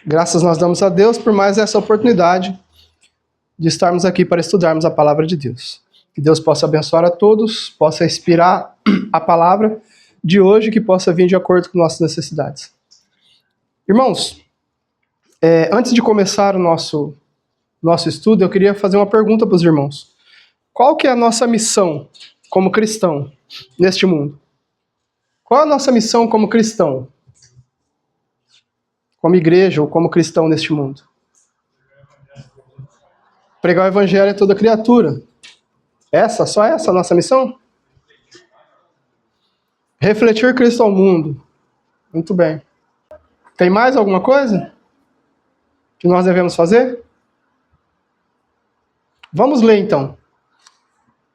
Graças nós damos a Deus por mais essa oportunidade de estarmos aqui para estudarmos a palavra de Deus. Que Deus possa abençoar a todos, possa inspirar a palavra de hoje, que possa vir de acordo com nossas necessidades. Irmãos, antes de começar o nosso estudo, eu queria fazer uma pergunta para os irmãos. Qual que é a nossa missão como cristão neste mundo? Qual é a nossa missão como cristão? Como igreja ou como cristão neste mundo? Pregar o evangelho a toda criatura. Só essa a nossa missão? Refletir Cristo ao mundo. Muito bem. Tem mais alguma coisa que nós devemos fazer? Vamos ler então.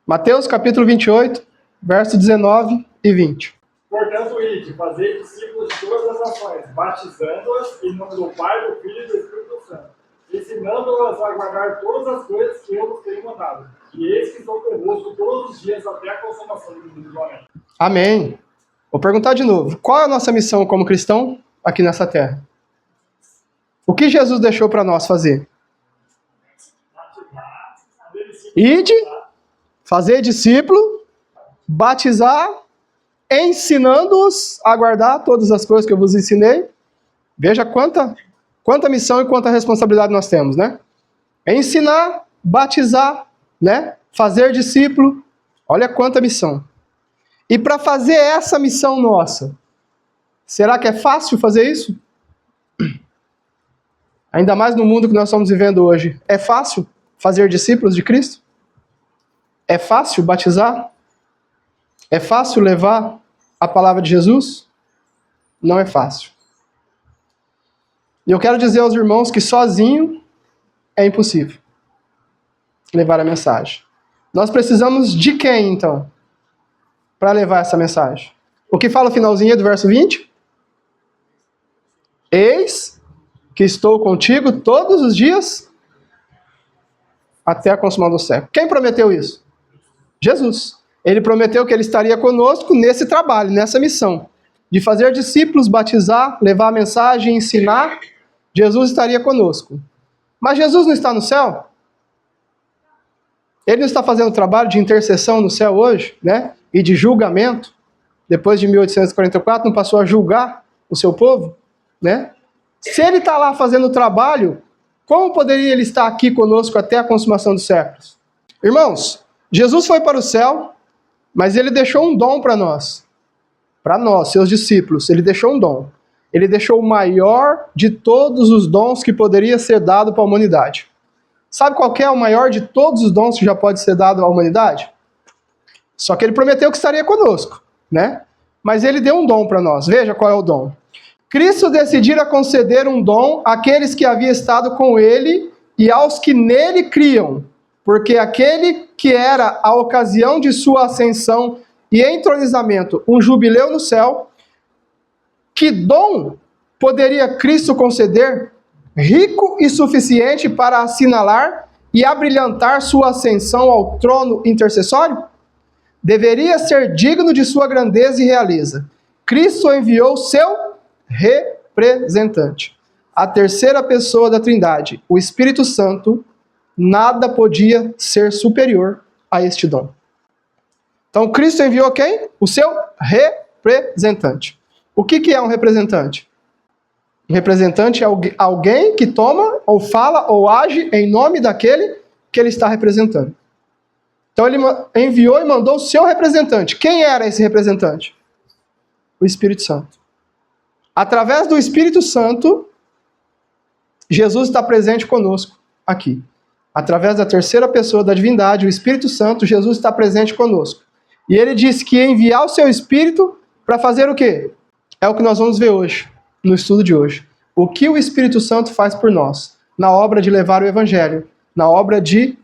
Mateus capítulo 28, versos 19 e 20. Portanto, ide, fazei discípulos de todas as nações, batizando-as em nome do Pai, do Filho e do Espírito Santo, ensinando-as a guardar todas as coisas que eu vos tenho mandado. E eis que estou convosco todos os dias até a consumação do mundo. Amém. Amém. Vou perguntar de novo. Qual é a nossa missão como cristão aqui nessa terra? O que Jesus deixou para nós fazer? Ide, fazer discípulo, batizar, ensinando-os a guardar todas as coisas que eu vos ensinei. Veja quanta missão e quanta responsabilidade nós temos, né? Ensinar, batizar, né? Fazer discípulo. Olha quanta missão. E para fazer essa missão nossa, será que é fácil fazer isso? Ainda mais no mundo que nós estamos vivendo hoje. É fácil fazer discípulos de Cristo? É fácil batizar? É fácil levar a palavra de Jesus? Não é fácil. E eu quero dizer aos irmãos que sozinho é impossível levar a mensagem. Nós precisamos de quem, então, para levar essa mensagem? O que fala o finalzinho do verso 20? Eis que estou contigo todos os dias até a consumação do século. Quem prometeu isso? Jesus. Ele prometeu que ele estaria conosco nesse trabalho, nessa missão, de fazer discípulos, batizar, levar a mensagem, ensinar. Jesus estaria conosco. Mas Jesus não está no céu? Ele não está fazendo trabalho de intercessão no céu hoje, né? E de julgamento? Depois de 1844, não passou a julgar o seu povo, né? Se ele está lá fazendo o trabalho, como poderia ele estar aqui conosco até a consumação dos séculos? Irmãos, Jesus foi para o céu, mas ele deixou um dom para nós, seus discípulos. Ele deixou um dom. Ele deixou o maior de todos os dons que poderia ser dado para a humanidade. Sabe qual que é o maior de todos os dons que já pode ser dado à humanidade? Só que ele prometeu que estaria conosco, né? Mas ele deu um dom para nós. Veja qual é o dom. Cristo decidira conceder um dom àqueles que haviam estado com ele e aos que nele criam, porque aquele que era a ocasião de sua ascensão e entronizamento, um jubileu no céu, que dom poderia Cristo conceder, rico e suficiente para assinalar e abrilhantar sua ascensão ao trono intercessório? Deveria ser digno de sua grandeza e realeza. Cristo enviou seu representante, a terceira pessoa da Trindade, o Espírito Santo. Nada podia ser superior a este dom. Então Cristo enviou quem? O seu representante. O que é um representante? Um representante é alguém que toma, ou fala, ou age em nome daquele que ele está representando. Então ele enviou e mandou o seu representante. Quem era esse representante? O Espírito Santo. Através do Espírito Santo, Jesus está presente conosco aqui. Através da terceira pessoa da divindade, o Espírito Santo, Jesus está presente conosco. E ele disse que ia enviar o seu Espírito para fazer o quê? É o que nós vamos ver hoje, no estudo de hoje. O que o Espírito Santo faz por nós, na obra de levar o Evangelho, na obra de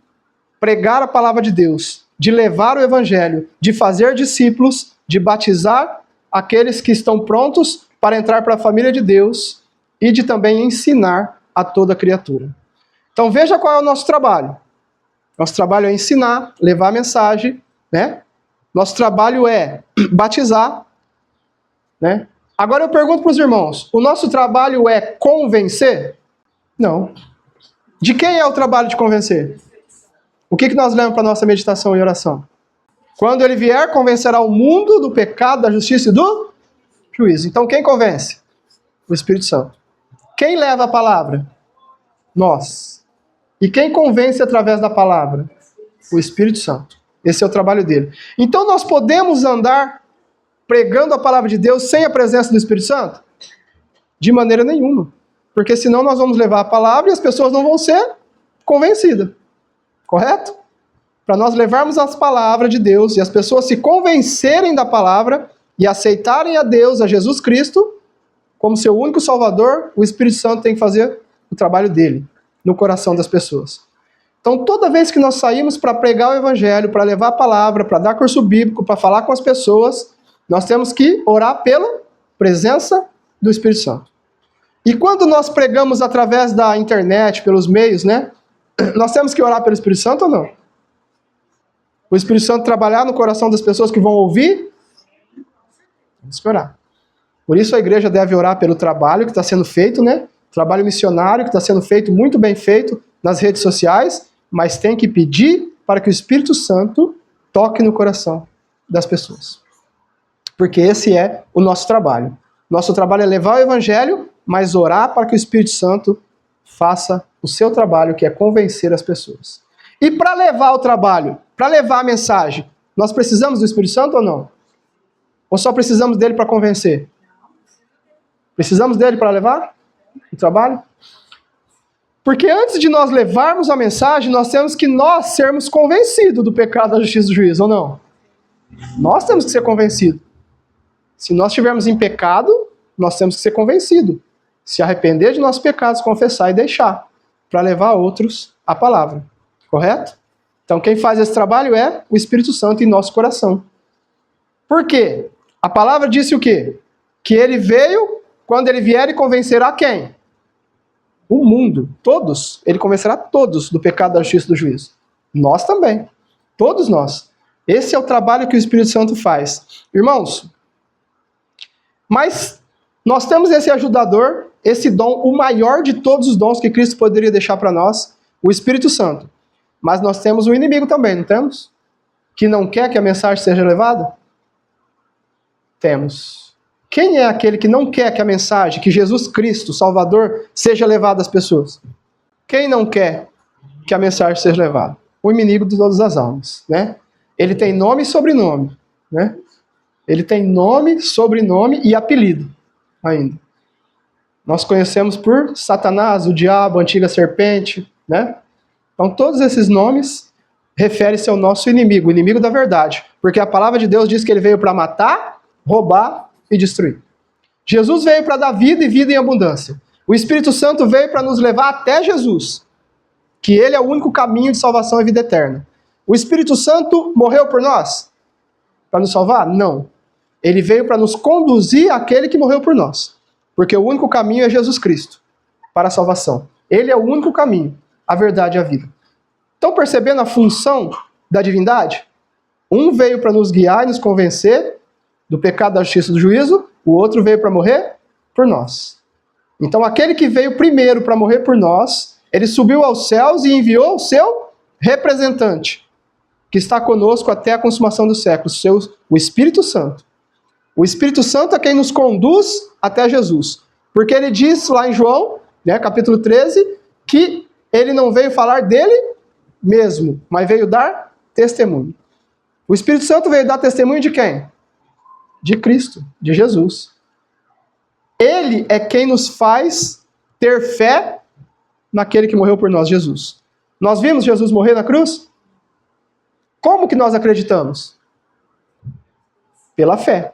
pregar a palavra de Deus, de levar o Evangelho, de fazer discípulos, de batizar aqueles que estão prontos para entrar para a família de Deus e de também ensinar a toda criatura. Então veja qual é o nosso trabalho. Nosso trabalho é ensinar, levar a mensagem, né? Nosso trabalho é batizar, né? Agora eu pergunto para os irmãos, o nosso trabalho é convencer? Não. De quem é o trabalho de convencer? O que nós lemos para a nossa meditação e oração? Quando ele vier, convencerá o mundo do pecado, da justiça e do juízo. Então quem convence? O Espírito Santo. Quem leva a palavra? Nós. E quem convence através da palavra? O Espírito Santo. Esse é o trabalho dele. Então nós podemos andar pregando a palavra de Deus sem a presença do Espírito Santo? De maneira nenhuma. Porque senão nós vamos levar a palavra e as pessoas não vão ser convencidas. Correto? Para nós levarmos as palavras de Deus e as pessoas se convencerem da palavra e aceitarem a Deus, a Jesus Cristo, como seu único Salvador, o Espírito Santo tem que fazer o trabalho dele no coração das pessoas. Então, toda vez que nós saímos para pregar o Evangelho, para levar a palavra, para dar curso bíblico, para falar com as pessoas, nós temos que orar pela presença do Espírito Santo. E quando nós pregamos através da internet, pelos meios, né? Nós temos que orar pelo Espírito Santo ou não? O Espírito Santo trabalhar no coração das pessoas que vão ouvir? Temos que orar. Por isso a igreja deve orar pelo trabalho que está sendo feito, né? Trabalho missionário que está sendo feito, muito bem feito nas redes sociais, mas tem que pedir para que o Espírito Santo toque no coração das pessoas. Porque esse é o nosso trabalho. Nosso trabalho é levar o Evangelho, mas orar para que o Espírito Santo faça o seu trabalho, que é convencer as pessoas. E para levar o trabalho, para levar a mensagem, nós precisamos do Espírito Santo ou não? Ou só precisamos dele para convencer? Precisamos dele para levar o trabalho? Porque antes de nós levarmos a mensagem, nós temos que sermos convencidos do pecado, da justiça e do juízo, ou não? Nós temos que ser convencidos. Se nós estivermos em pecado, nós temos que ser convencidos. Se arrepender de nossos pecados, confessar e deixar, para levar outros a palavra. Correto? Então quem faz esse trabalho é o Espírito Santo em nosso coração. Por quê? A palavra disse o quê? Que ele veio, quando ele vier, e convencerá quem? O mundo. Todos. Ele convencerá todos do pecado, da justiça e do juízo. Nós também. Todos nós. Esse é o trabalho que o Espírito Santo faz. Irmãos, mas nós temos esse ajudador, esse dom, o maior de todos os dons que Cristo poderia deixar para nós, o Espírito Santo. Mas nós temos um inimigo também, não temos? Que não quer que a mensagem seja levada? Temos. Quem é aquele que não quer que a mensagem, que Jesus Cristo, Salvador, seja levada às pessoas? Quem não quer que a mensagem seja levada? O inimigo de todas as almas, né? Ele tem nome e sobrenome, né? Ele tem nome, sobrenome e apelido ainda. Nós conhecemos por Satanás, o diabo, a antiga serpente, né? Então todos esses nomes referem-se ao nosso inimigo, o inimigo da verdade. Porque a palavra de Deus diz que ele veio para matar, roubar e destruir. Jesus veio para dar vida e vida em abundância. O Espírito Santo veio para nos levar até Jesus, que ele é o único caminho de salvação e vida eterna. O Espírito Santo morreu por nós? Para nos salvar? Não. Ele veio para nos conduzir àquele que morreu por nós. Porque o único caminho é Jesus Cristo para a salvação. Ele é o único caminho, a verdade e a vida. Estão percebendo a função da divindade? Um veio para nos guiar e nos convencer do pecado, da justiça e do juízo. O outro veio para morrer por nós. Então aquele que veio primeiro para morrer por nós, ele subiu aos céus e enviou o seu representante, que está conosco até a consumação dos séculos, o Espírito Santo. O Espírito Santo é quem nos conduz até Jesus. Porque ele diz lá em João, né, capítulo 13, que ele não veio falar dele mesmo, mas veio dar testemunho. O Espírito Santo veio dar testemunho de quem? De Cristo, de Jesus. Ele é quem nos faz ter fé naquele que morreu por nós, Jesus. Nós vimos Jesus morrer na cruz? Como que nós acreditamos? Pela fé.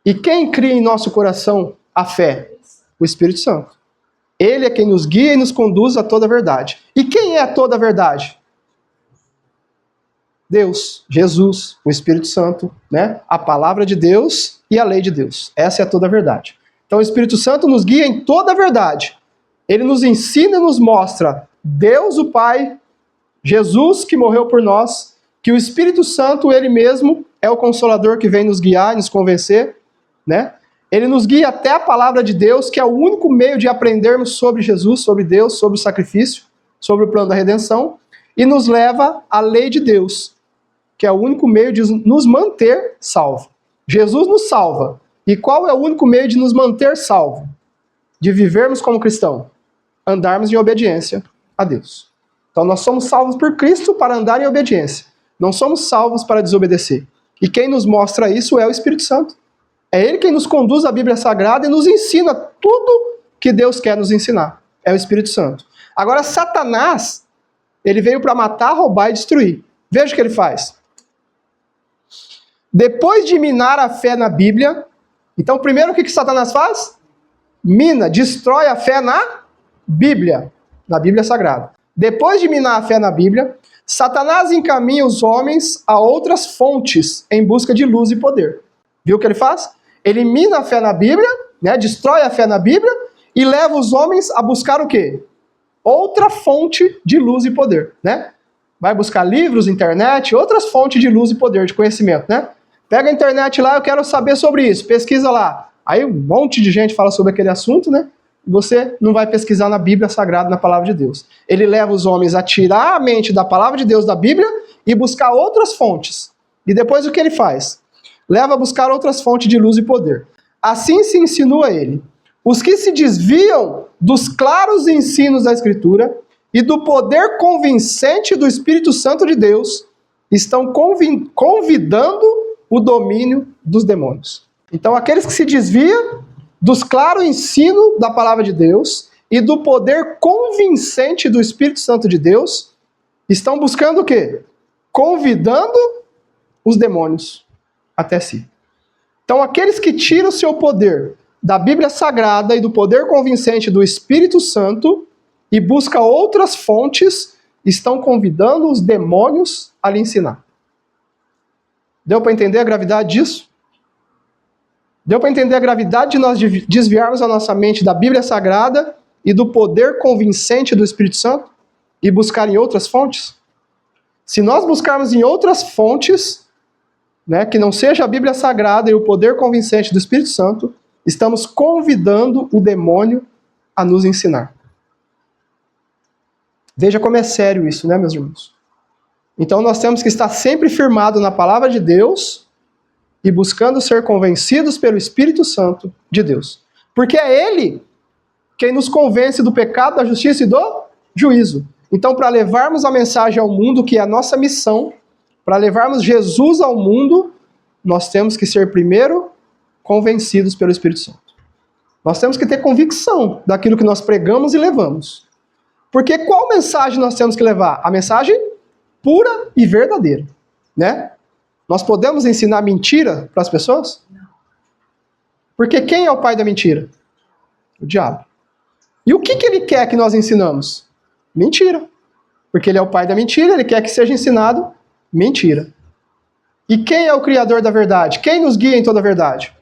E quem cria em nosso coração a fé? O Espírito Santo. Ele é quem nos guia e nos conduz a toda a verdade. E quem é a toda a verdade? Deus, Jesus, o Espírito Santo, né? A palavra de Deus e a lei de Deus. Essa é a toda a verdade. Então o Espírito Santo nos guia em toda a verdade. Ele nos ensina e nos mostra Deus o Pai, Jesus que morreu por nós, que o Espírito Santo, ele mesmo, é o Consolador que vem nos guiar e nos convencer, né? Ele nos guia até a palavra de Deus, que é o único meio de aprendermos sobre Jesus, sobre Deus, sobre o sacrifício, sobre o plano da redenção, e nos leva à lei de Deus, que é o único meio de nos manter salvo. Jesus nos salva. E qual é o único meio de nos manter salvo? De vivermos como cristão? Andarmos em obediência a Deus. Então nós somos salvos por Cristo para andar em obediência. Não somos salvos para desobedecer. E quem nos mostra isso é o Espírito Santo. É Ele quem nos conduz à Bíblia Sagrada e nos ensina tudo que Deus quer nos ensinar. É o Espírito Santo. Agora, Satanás, ele veio para matar, roubar e destruir. Veja o que ele faz. Depois de minar a fé na Bíblia, então primeiro o que Satanás faz? Mina, destrói a fé na Bíblia Sagrada. Depois de minar a fé na Bíblia, Satanás encaminha os homens a outras fontes em busca de luz e poder. Viu o que ele faz? Ele mina a fé na Bíblia, né, destrói a fé na Bíblia e leva os homens a buscar o quê? Outra fonte de luz e poder, né? Vai buscar livros, internet, outras fontes de luz e poder, de conhecimento, né? Pega a internet lá, eu quero saber sobre isso, pesquisa lá. Aí um monte de gente fala sobre aquele assunto, né? Você não vai pesquisar na Bíblia Sagrada, na Palavra de Deus. Ele leva os homens a tirar a mente da Palavra de Deus da Bíblia e buscar outras fontes. E depois o que ele faz? Leva a buscar outras fontes de luz e poder. Assim se insinua ele. Os que se desviam dos claros ensinos da Escritura e do poder convincente do Espírito Santo de Deus estão convidando o domínio dos demônios. Então, aqueles que se desviam dos claros ensinos da palavra de Deus e do poder convincente do Espírito Santo de Deus estão buscando o quê? Convidando os demônios até si. Então, aqueles que tiram o seu poder da Bíblia Sagrada e do poder convincente do Espírito Santo e buscam outras fontes, estão convidando os demônios a lhe ensinar. Deu para entender a gravidade disso? Deu para entender a gravidade de nós desviarmos a nossa mente da Bíblia Sagrada e do poder convincente do Espírito Santo e buscar em outras fontes? Se nós buscarmos em outras fontes, né, que não seja a Bíblia Sagrada e o poder convincente do Espírito Santo, estamos convidando o demônio a nos ensinar. Veja como é sério isso, né, meus irmãos? Então nós temos que estar sempre firmados na palavra de Deus e buscando ser convencidos pelo Espírito Santo de Deus. Porque é Ele quem nos convence do pecado, da justiça e do juízo. Então, para levarmos a mensagem ao mundo, que é a nossa missão, para levarmos Jesus ao mundo, nós temos que ser primeiro convencidos pelo Espírito Santo. Nós temos que ter convicção daquilo que nós pregamos e levamos. Porque qual mensagem nós temos que levar? A mensagem pura e verdadeira, né? Nós podemos ensinar mentira para as pessoas? Não. Porque quem é o pai da mentira? O diabo. E o que ele quer que nós ensinamos? Mentira. Porque ele é o pai da mentira, ele quer que seja ensinado mentira. E quem é o criador da verdade? Quem nos guia em toda a verdade?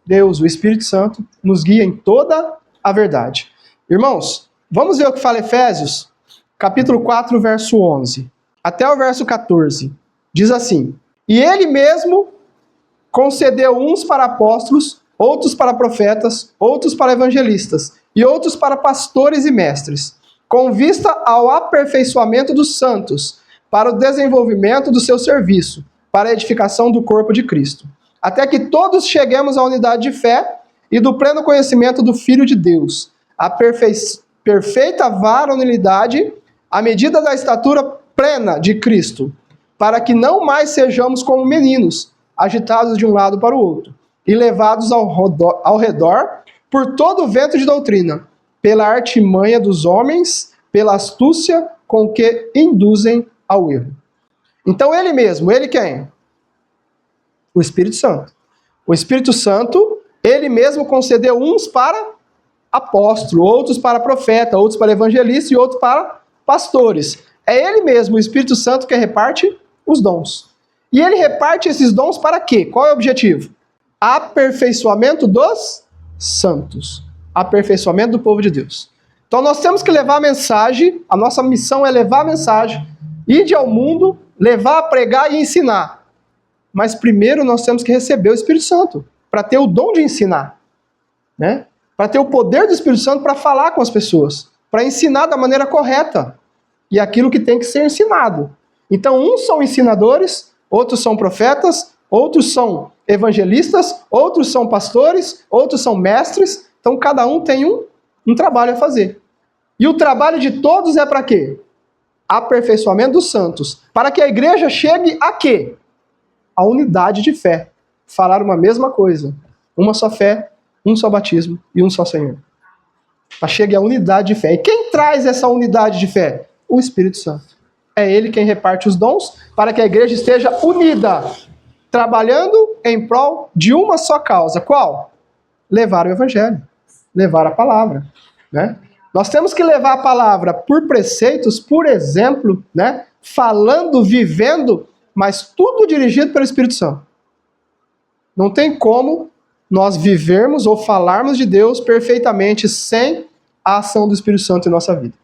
Deus, o Espírito Santo, nos guia em toda a verdade. Irmãos, vamos ver o que fala Efésios, capítulo 4, verso 11, até o verso 14. Diz assim: E ele mesmo concedeu uns para apóstolos, outros para profetas, outros para evangelistas, e outros para pastores e mestres, com vista ao aperfeiçoamento dos santos, para o desenvolvimento do seu serviço, para a edificação do corpo de Cristo, até que todos cheguemos à unidade de fé e do pleno conhecimento do Filho de Deus, a perfeita varonilidade, à medida da estatura plena de Cristo, para que não mais sejamos como meninos, agitados de um lado para o outro, e levados ao redor por todo o vento de doutrina, pela artimanha dos homens, pela astúcia com que induzem ao erro. Então ele mesmo, ele quem? O Espírito Santo. O Espírito Santo, ele mesmo concedeu uns para apóstolo, outros para profeta, outros para evangelista e outros para pastores. É ele mesmo, o Espírito Santo, que reparte os dons. E ele reparte esses dons para quê? Qual é o objetivo? Aperfeiçoamento dos santos. Aperfeiçoamento do povo de Deus. Então nós temos que levar a mensagem, a nossa missão é levar a mensagem, ir ao mundo, levar a pregar e ensinar. Mas primeiro nós temos que receber o Espírito Santo. para ter o dom de ensinar, né? Para ter o poder do Espírito Santo para falar com as pessoas, para ensinar da maneira correta e aquilo que tem que ser ensinado. Então, uns são ensinadores, outros são profetas, outros são evangelistas, outros são pastores, outros são mestres. Então, cada um tem um trabalho a fazer. E o trabalho de todos é para quê? Aperfeiçoamento dos santos. Para que a igreja chegue a quê? A unidade de fé. Falar uma mesma coisa. Uma só fé, um só batismo e um só Senhor. Para chegue à unidade de fé. E quem traz essa unidade de fé? O Espírito Santo. É Ele quem reparte os dons para que a igreja esteja unida, trabalhando em prol de uma só causa. Qual? Levar o Evangelho. Levar a palavra. Né? Nós temos que levar a palavra por preceitos, por exemplo, né? Falando, vivendo, mas tudo dirigido pelo Espírito Santo. Não tem como nós vivermos ou falarmos de Deus perfeitamente sem a ação do Espírito Santo em nossa vida.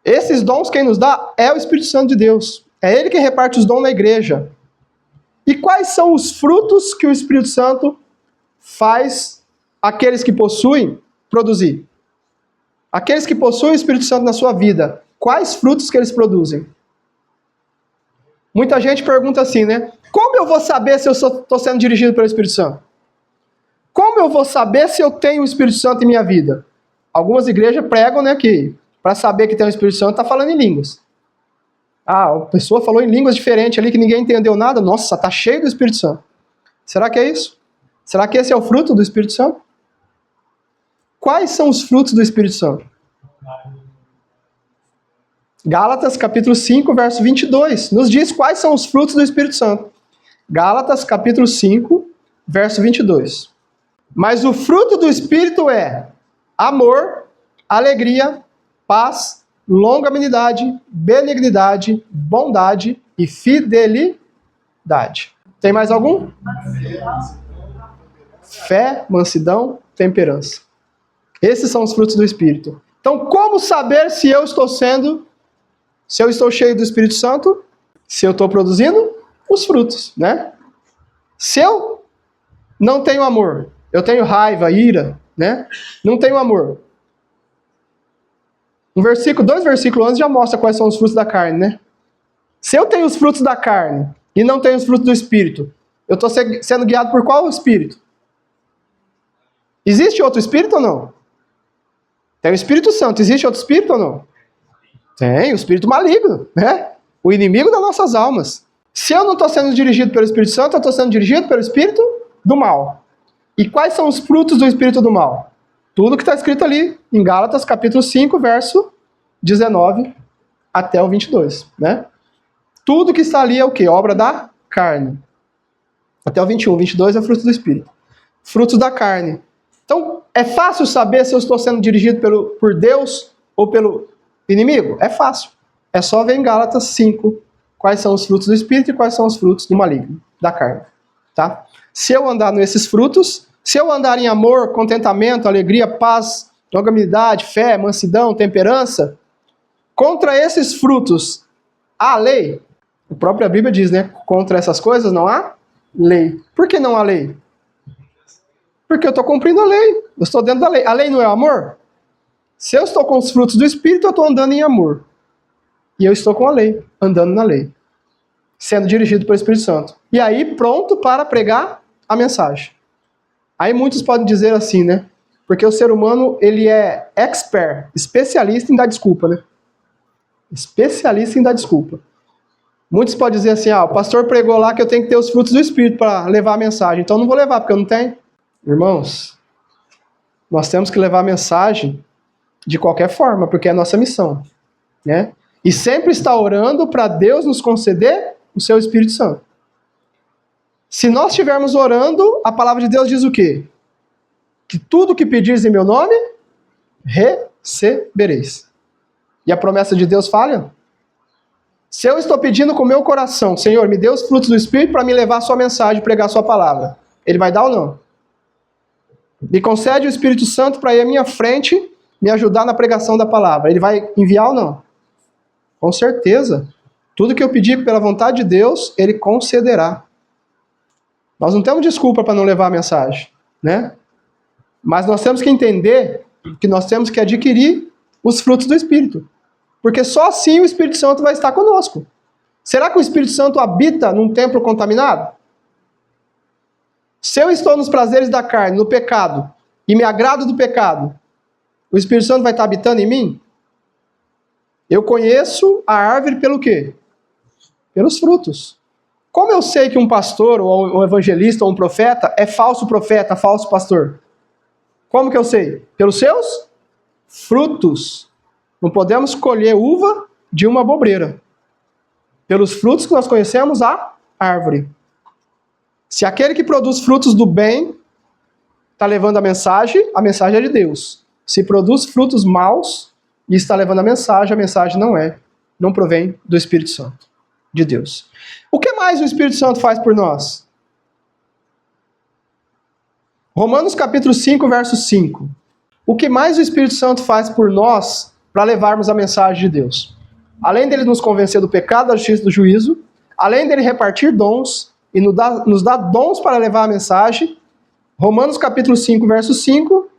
Esses dons quem nos dá é o Espírito Santo de Deus. É Ele quem reparte os dons na igreja. E quais são os frutos que o Espírito Santo faz aqueles que possuem produzir? Aqueles que possuem o Espírito Santo na sua vida, quais frutos que eles produzem? Muita gente pergunta assim, né? Como eu vou saber se eu estou sendo dirigido pelo Espírito Santo? Como eu vou saber se eu tenho o Espírito Santo em minha vida? Algumas igrejas pregam, né, que para saber que tem o Espírito Santo está falando em línguas. Ah, a pessoa falou em línguas diferentes ali que ninguém entendeu nada. Nossa, está cheio do Espírito Santo. Será que é isso? Será que esse é o fruto do Espírito Santo? Quais são os frutos do Espírito Santo? Gálatas capítulo 5, verso 22, nos diz quais são os frutos do Espírito Santo. Gálatas capítulo 5, verso 22. Mas o fruto do Espírito é amor, alegria, paz, longanimidade, benignidade, bondade e fidelidade. Tem mais algum? Fé, mansidão, temperança. Esses são os frutos do Espírito. Então, como saber se eu estou cheio do Espírito Santo? Se eu estou produzindo os frutos, né? Se eu não tenho amor, eu tenho raiva, ira, né? Não tenho amor. Dois versículos antes já mostra quais são os frutos da carne, né? Se eu tenho os frutos da carne e não tenho os frutos do Espírito, eu estou sendo guiado por qual Espírito? Existe outro Espírito ou não? Tem o Espírito Santo. Existe outro Espírito ou não? Tem, o Espírito maligno, né? O inimigo das nossas almas. Se eu não estou sendo dirigido pelo Espírito Santo, eu estou sendo dirigido pelo Espírito do mal. E quais são os frutos do Espírito do mal? Tudo que está escrito ali em Gálatas capítulo 5, verso 19 até o 22, né? Tudo que está ali é o quê? Obra da carne. Até o 21, 22 é fruto do Espírito. Frutos da carne. Então, é fácil saber se eu estou sendo dirigido por Deus ou pelo inimigo? É fácil. É só ver em Gálatas 5 quais são os frutos do Espírito e quais são os frutos do maligno, da carne. Tá? Se eu andar nesses frutos, se eu andar em amor, contentamento, alegria, paz, longanimidade, fé, mansidão, temperança, contra esses frutos há lei. A própria Bíblia diz, né? Contra essas coisas não há lei. Por que não há lei? Porque eu estou cumprindo a lei. Eu estou dentro da lei. A lei não é amor? Se eu estou com os frutos do Espírito, eu estou andando em amor. E eu estou com a lei, andando na lei. Sendo dirigido pelo Espírito Santo. E aí, pronto para pregar a mensagem. Aí muitos podem dizer assim, né? Porque o ser humano, ele é expert, especialista em dar desculpa, né? Especialista em dar desculpa. Muitos podem dizer assim, o pastor pregou lá que eu tenho que ter os frutos do Espírito para levar a mensagem. Então eu não vou levar, porque eu não tenho. Irmãos, nós temos que levar a mensagem de qualquer forma, porque é a nossa missão, né? E sempre estar orando para Deus nos conceder o seu Espírito Santo. Se nós estivermos orando, a palavra de Deus diz o quê? Que tudo que pedires em meu nome, recebereis. E a promessa de Deus falha? Se eu estou pedindo com o meu coração, Senhor, me dê os frutos do Espírito para me levar a sua mensagem, pregar a sua palavra, Ele vai dar ou não? Me concede o Espírito Santo para ir à minha frente, me ajudar na pregação da palavra. Ele vai enviar ou não? Com certeza. Tudo que eu pedir pela vontade de Deus, Ele concederá. Nós não temos desculpa para não levar a mensagem, né? Mas nós temos que entender que nós temos que adquirir os frutos do Espírito. Porque só assim o Espírito Santo vai estar conosco. Será que o Espírito Santo habita num templo contaminado? Se eu estou nos prazeres da carne, no pecado, e me agrado do pecado, o Espírito Santo vai estar habitando em mim? Eu conheço a árvore pelo quê? Pelos frutos. Como eu sei que um pastor, ou um evangelista, ou um profeta é falso profeta, falso pastor? Como que eu sei? Pelos seus frutos. Não podemos colher uva de uma bobreira. Pelos frutos que nós conhecemos a árvore. Se aquele que produz frutos do bem está levando a mensagem é de Deus. Se produz frutos maus e está levando a mensagem não provém do Espírito Santo, de Deus. O que mais o Espírito Santo faz por nós? Romanos capítulo 5, verso 5. O que mais o Espírito Santo faz por nós para levarmos a mensagem de Deus? Além dele nos convencer do pecado, da justiça e do juízo, além dele repartir dons e nos dar dons para levar a mensagem, Romanos capítulo 5, verso 5,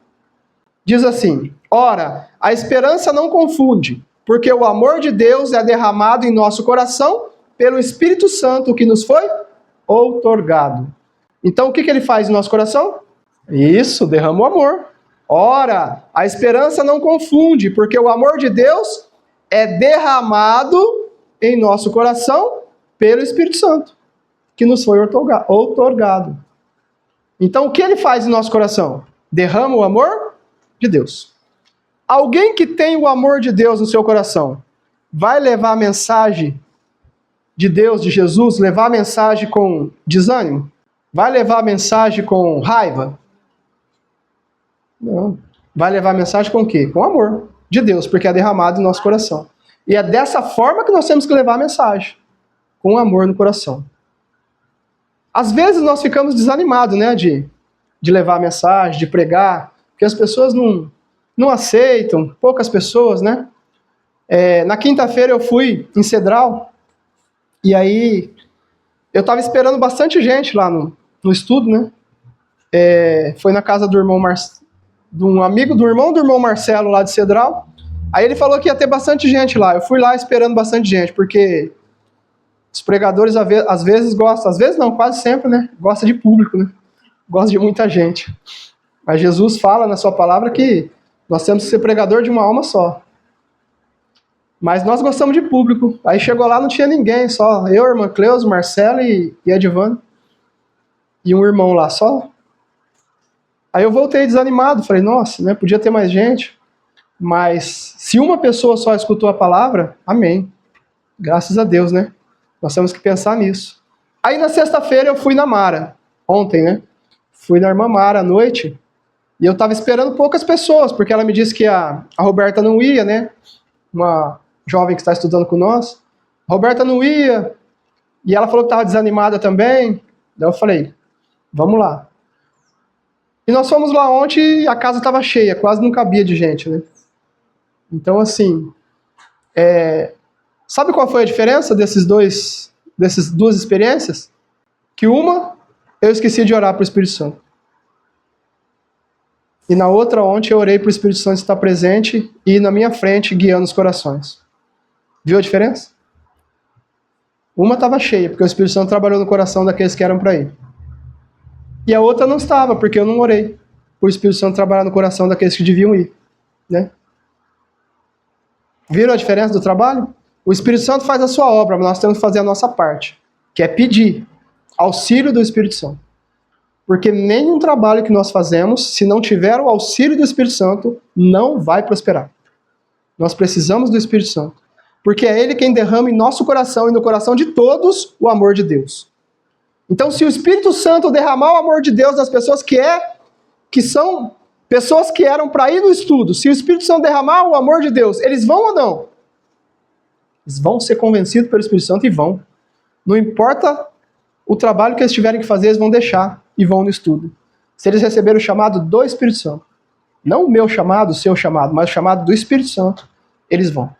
diz assim: ora, a esperança não confunde, porque o amor de Deus é derramado em nosso coração pelo Espírito Santo que nos foi outorgado. Então o que ele faz em nosso coração? Isso, derrama o amor. Ora, a esperança não confunde, porque o amor de Deus é derramado em nosso coração pelo Espírito Santo, que nos foi outorgado. Então, o que ele faz em nosso coração? Derrama o amor de Deus. Alguém que tem o amor de Deus no seu coração, vai levar a mensagem de Deus, de Jesus, levar a mensagem com desânimo? Vai levar a mensagem com raiva? Não. Vai levar a mensagem com o quê? Com amor de Deus, porque é derramado em nosso coração. E é dessa forma que nós temos que levar a mensagem, com amor no coração. Às vezes nós ficamos desanimados, né, de levar a mensagem, de pregar, porque as pessoas não aceitam, poucas pessoas, né? Na quinta-feira eu fui em Cedral, e aí eu estava esperando bastante gente lá no estudo, né? Foi na casa do irmão de um amigo do irmão Marcelo lá de Cedral. Aí ele falou que ia ter bastante gente lá. Eu fui lá esperando bastante gente, porque os pregadores às vezes gostam, às vezes não, quase sempre, né? Gosta de público, né? Gosta de muita gente. Mas Jesus fala na sua palavra que nós temos que ser pregador de uma alma só. Mas nós gostamos de público. Aí chegou lá, não tinha ninguém, só eu, a irmã Cleusa, Marcelo e Edivane. E um irmão lá, só. Aí eu voltei desanimado, falei, nossa, né, podia ter mais gente. Mas se uma pessoa só escutou a palavra, amém. Graças a Deus, né? Nós temos que pensar nisso. Aí na sexta-feira eu fui na Mara, ontem, né? Fui na irmã Mara à noite, e eu tava esperando poucas pessoas, porque ela me disse que a Roberta não ia, né? Uma jovem que está estudando com nós. A Roberta não ia, e ela falou que estava desanimada também. Daí eu falei, vamos lá. E nós fomos lá ontem e a casa estava cheia, quase não cabia de gente, né? Então, assim, sabe qual foi a diferença dessas duas experiências? Que uma, eu esqueci de orar para o Espírito Santo. E na outra, ontem, eu orei para o Espírito Santo estar presente e na minha frente, guiando os corações. Viu a diferença? Uma estava cheia, porque o Espírito Santo trabalhou no coração daqueles que eram para ir. E a outra não estava, porque eu não orei para o Espírito Santo trabalhar no coração daqueles que deviam ir, né? Viram a diferença do trabalho? O Espírito Santo faz a sua obra, mas nós temos que fazer a nossa parte, que é pedir auxílio do Espírito Santo. Porque nenhum trabalho que nós fazemos, se não tiver o auxílio do Espírito Santo, não vai prosperar. Nós precisamos do Espírito Santo. Porque é Ele quem derrama em nosso coração e no coração de todos o amor de Deus. Então, se o Espírito Santo derramar o amor de Deus nas pessoas que são pessoas que eram para ir no estudo, se o Espírito Santo derramar o amor de Deus, eles vão ou não? Eles vão ser convencidos pelo Espírito Santo e vão. Não importa o trabalho que eles tiverem que fazer, eles vão deixar e vão no estudo. Se eles receberem o chamado do Espírito Santo, não o meu chamado, o seu chamado, mas o chamado do Espírito Santo, eles vão.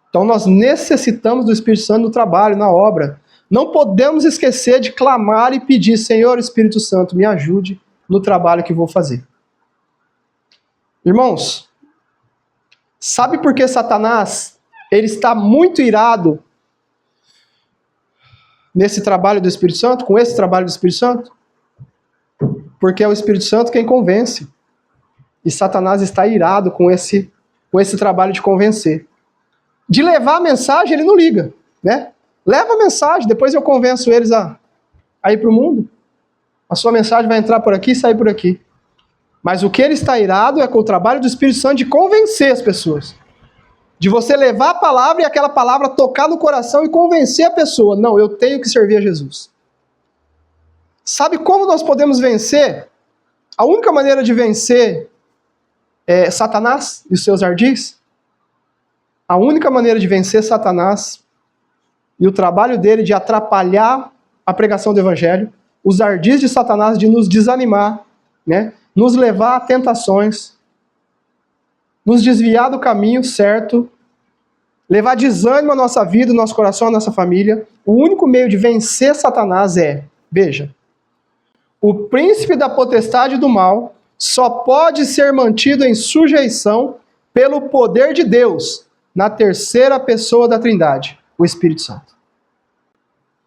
Então nós necessitamos do Espírito Santo no trabalho, na obra. não podemos esquecer de clamar e pedir: Senhor Espírito Santo, me ajude no trabalho que vou fazer. Irmãos, sabe por que Satanás ele está muito irado nesse trabalho do Espírito Santo, com esse trabalho do Espírito Santo? Porque é o Espírito Santo quem convence. E Satanás está irado com esse trabalho de convencer. De levar a mensagem, ele não liga, né? Leva a mensagem, depois eu convenço eles a ir para o mundo. A sua mensagem vai entrar por aqui e sair por aqui. Mas o que ele está irado é com o trabalho do Espírito Santo de convencer as pessoas. De você levar a palavra e aquela palavra tocar no coração e convencer a pessoa. Não, eu tenho que servir a Jesus. Sabe como nós podemos vencer? A única maneira de vencer Satanás e os seus ardis? A única maneira de vencer Satanás e o trabalho dele de atrapalhar a pregação do Evangelho, os ardis de Satanás de nos desanimar, né? Nos levar a tentações, nos desviar do caminho certo, levar desânimo à nossa vida, ao nosso coração, à nossa família. O único meio de vencer Satanás veja, o príncipe da potestade do mal só pode ser mantido em sujeição pelo poder de Deus, na terceira pessoa da Trindade, o Espírito Santo.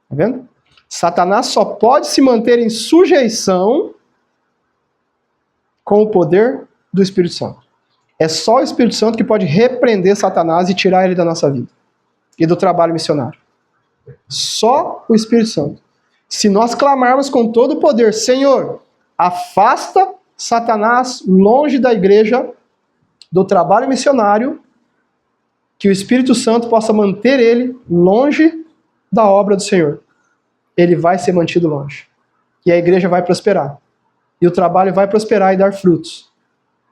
Tá vendo? Satanás só pode se manter em sujeição com o poder do Espírito Santo. É só o Espírito Santo que pode repreender Satanás e tirar ele da nossa vida e do trabalho missionário. Só o Espírito Santo. Se nós clamarmos com todo o poder: Senhor, afasta Satanás longe da igreja, do trabalho missionário, que o Espírito Santo possa manter ele longe da obra do Senhor, ele vai ser mantido longe. E a igreja vai prosperar. E o trabalho vai prosperar e dar frutos.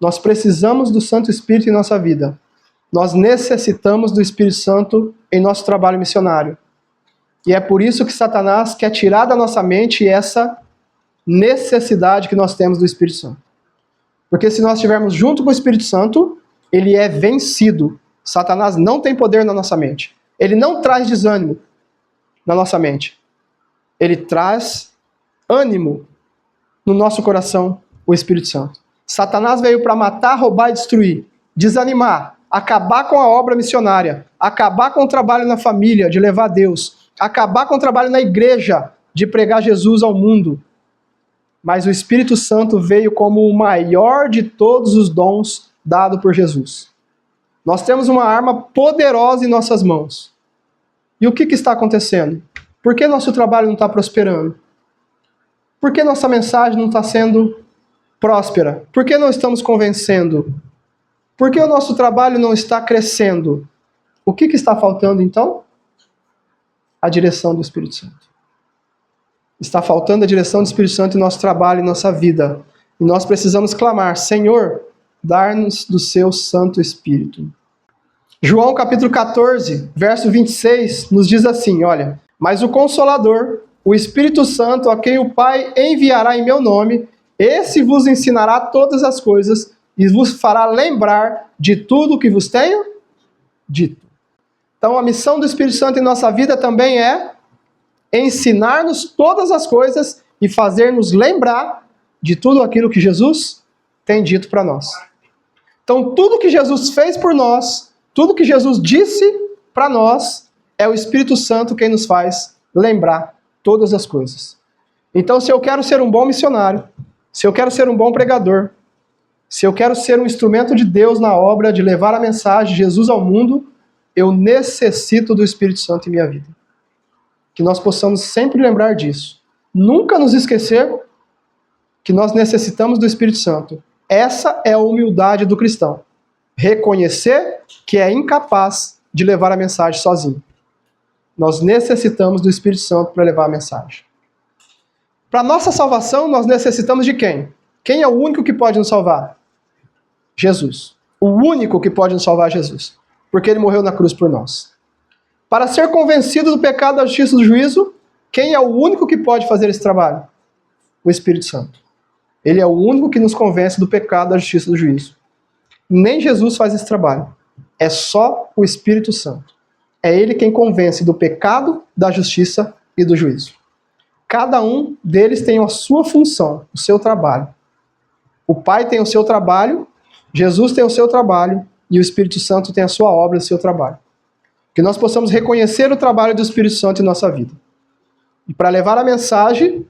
Nós precisamos do Santo Espírito em nossa vida. Nós necessitamos do Espírito Santo em nosso trabalho missionário. E é por isso que Satanás quer tirar da nossa mente essa necessidade que nós temos do Espírito Santo. Porque se nós estivermos junto com o Espírito Santo, ele é vencido. Satanás não tem poder na nossa mente. Ele não traz desânimo na nossa mente. Ele traz ânimo no nosso coração, o Espírito Santo. Satanás veio para matar, roubar e destruir, desanimar, acabar com a obra missionária, acabar com o trabalho na família, de levar a Deus, acabar com o trabalho na igreja, de pregar Jesus ao mundo. Mas o Espírito Santo veio como o maior de todos os dons dado por Jesus. Nós temos uma arma poderosa em nossas mãos. E o que está acontecendo? Por que nosso trabalho não está prosperando? Por que nossa mensagem não está sendo próspera? Por que não estamos convencendo? Por que o nosso trabalho não está crescendo? O que está faltando então? A direção do Espírito Santo. Está faltando a direção do Espírito Santo em nosso trabalho, em nossa vida. E nós precisamos clamar: Senhor, dá-nos do seu Santo Espírito. João capítulo 14, verso 26, nos diz assim, olha: mas o Consolador, o Espírito Santo, a quem o Pai enviará em meu nome, esse vos ensinará todas as coisas e vos fará lembrar de tudo o que vos tenho dito. Então a missão do Espírito Santo em nossa vida também é ensinar-nos todas as coisas e fazer-nos lembrar de tudo aquilo que Jesus tem dito para nós. Então tudo que Jesus fez por nós, tudo que Jesus disse para nós, é o Espírito Santo quem nos faz lembrar todas as coisas. Então, se eu quero ser um bom missionário, se eu quero ser um bom pregador, se eu quero ser um instrumento de Deus na obra de levar a mensagem de Jesus ao mundo, eu necessito do Espírito Santo em minha vida. Que nós possamos sempre lembrar disso. Nunca nos esquecer que nós necessitamos do Espírito Santo. Essa é a humildade do cristão. Reconhecer que é incapaz de levar a mensagem sozinho. Nós necessitamos do Espírito Santo para levar a mensagem. Para nossa salvação, nós necessitamos de quem? Quem é o único que pode nos salvar? Jesus. O único que pode nos salvar é Jesus. Porque ele morreu na cruz por nós. Para ser convencido do pecado, da justiça e do juízo, quem é o único que pode fazer esse trabalho? O Espírito Santo. Ele é o único que nos convence do pecado, da justiça e do juízo. Nem Jesus faz esse trabalho. É só o Espírito Santo. É ele quem convence do pecado, da justiça e do juízo. Cada um deles tem a sua função, o seu trabalho. O Pai tem o seu trabalho, Jesus tem o seu trabalho e o Espírito Santo tem a sua obra, o seu trabalho. Que nós possamos reconhecer o trabalho do Espírito Santo em nossa vida. E para levar a mensagem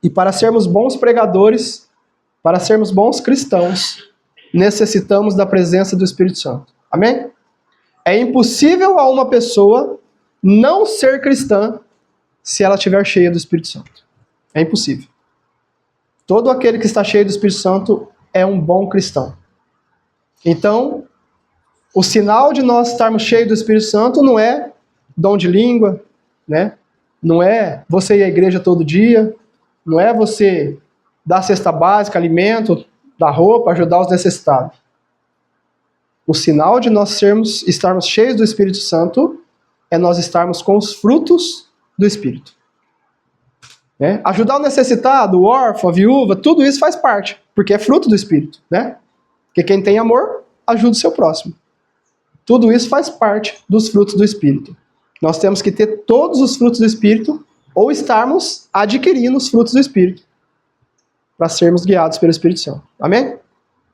e para sermos bons pregadores, para sermos bons cristãos, necessitamos da presença do Espírito Santo. Amém? É impossível a uma pessoa não ser cristã se ela estiver cheia do Espírito Santo. É impossível. Todo aquele que está cheio do Espírito Santo é um bom cristão. Então, o sinal de nós estarmos cheios do Espírito Santo não é dom de língua, né? Não é você ir à igreja todo dia, não é você dar cesta básica, alimento, dar roupa, ajudar os necessitados. O sinal de nós estarmos cheios do Espírito Santo é nós estarmos com os frutos do Espírito. Né? Ajudar o necessitado, o órfão, a viúva, tudo isso faz parte, porque é fruto do Espírito. Né? Porque quem tem amor, ajuda o seu próximo. Tudo isso faz parte dos frutos do Espírito. Nós temos que ter todos os frutos do Espírito ou estarmos adquirindo os frutos do Espírito para sermos guiados pelo Espírito Santo. Amém?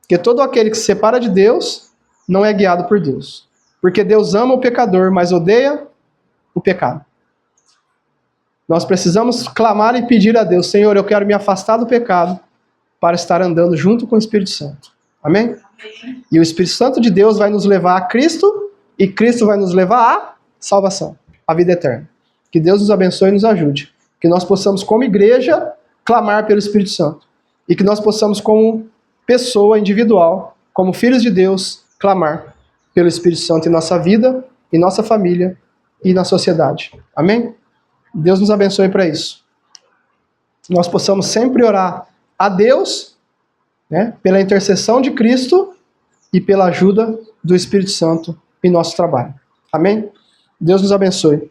Porque todo aquele que se separa de Deus não é guiado por Deus. Porque Deus ama o pecador, mas odeia o pecado. Nós precisamos clamar e pedir a Deus: Senhor, eu quero me afastar do pecado para estar andando junto com o Espírito Santo. Amém? E o Espírito Santo de Deus vai nos levar a Cristo e Cristo vai nos levar à salvação, à vida eterna. Que Deus nos abençoe e nos ajude. Que nós possamos, como igreja, clamar pelo Espírito Santo. E que nós possamos, como pessoa individual, como filhos de Deus, clamar pelo Espírito Santo em nossa vida, em nossa família e na sociedade. Amém? Deus nos abençoe para isso. Nós possamos sempre orar a Deus, né, pela intercessão de Cristo e pela ajuda do Espírito Santo em nosso trabalho. Amém? Deus nos abençoe.